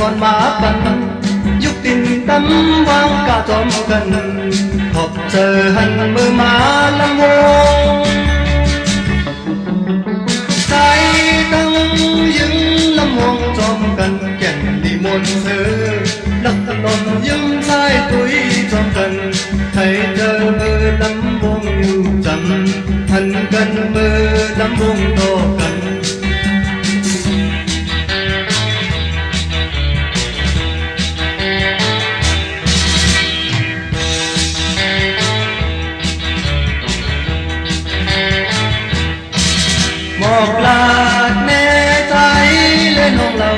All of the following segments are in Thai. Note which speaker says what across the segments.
Speaker 1: son má bắn dục tình tâm vang cả tróm gần hộp chờ hẳn mơ má lắm vô trái tăng những lâm mong tróm gần kèn đi muôn sơ lắc đòn những sai tuổi tróm gần thấy chờ mơ lắm vong yêu trầm hẳn gần mơ lắm vong to gần một là nè trái lên hồng lâu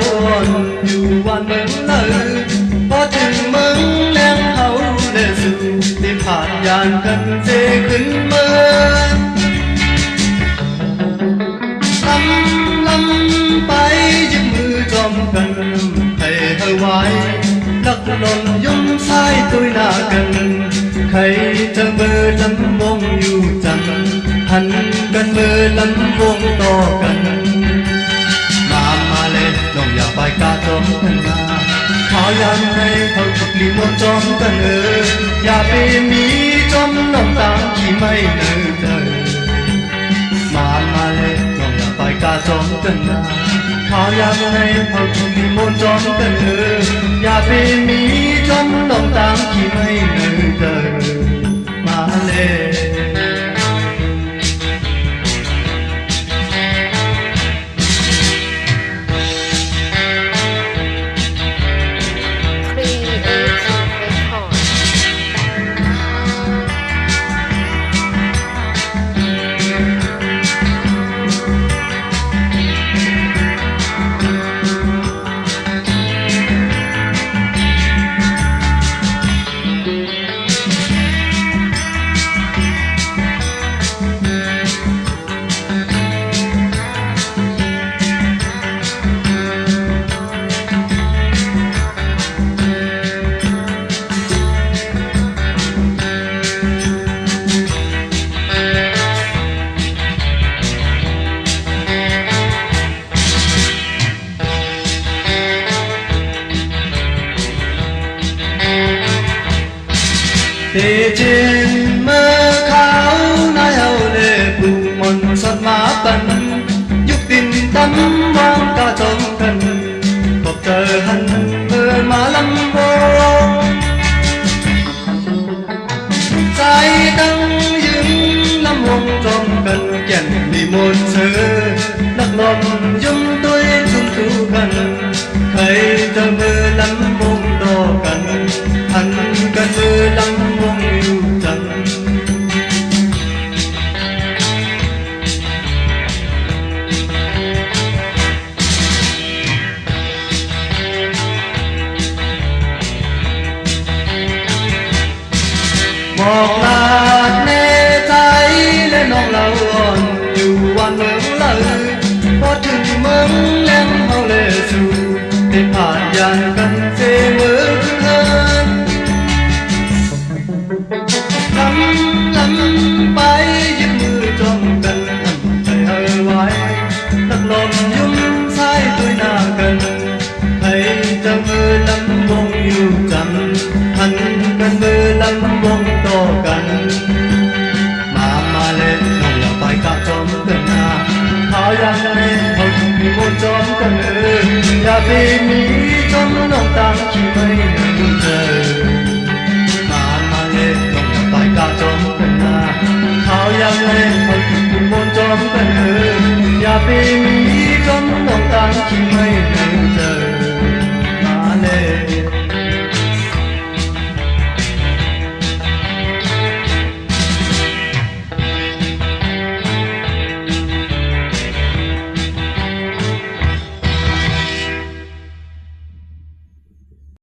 Speaker 1: อยู่วันเมืองเลยพอถึงเมืองแรงเขาเลสู่ได้ผ่านยานกันเจขึ้นเมืองลำไปยึดมือจอมกันให้เฮาไว้ลักลนยุ่งสายตุยหน้ากันใครจะมือลำวงอยู่จันหันกันมือลำวงต่อกันมาเล่นน้องอย่าไปกาจอมกันมาขอยันให้เขาทุกลีมวนจอมกันอย่าไปมีจอมน้องตามที่ไม่เนื้อเจอมาเล่นน้องอย่าไปกาจอมกันมาขอยันให้เขาทุกลีมวนจอมกันอย่าไปมีจอมน้องตามที่ไม่เนื้อเจอมาเล่trên mơ kháo nói hầu lệ cùng mòn sọt má bắn dục tình tâm vang cả trong cần bọc chờ hằn mơ má lắm vô trái tăng những lâm hồn trong cần kèn đi một sơ lắc lòn dung tôi chung tu cần khơi chờ mơ lắm vong đỏ cần hằn cần mơ lắm vong yêu trần một là nê trái lên nông lâuอยู่วันเมืองเลยพอถึงเมืองแหลมเอาเลสู่ได้ผ่านยานกันเจเมืองเฮินลำไปยึดมือจอมกันใจเฮาไว้ตักลมยุ่มสายตุยหน้ากันให้จะมือลำวงอยู่จันหันกันมือลำวงต่อกันมาเล่นน้องอย่าไปกะจอมกันนะขอยังไงเขาถึงมีมนจอมกันอย่าไปมีจอมน้องตามที่ไม่เดินเจอมาเล่นน้องอย่าไปกะจอมกันนะขอยังไงเขาถึงมีมนจอมกันอย่าไปมีจอมน้องตามที่ไม่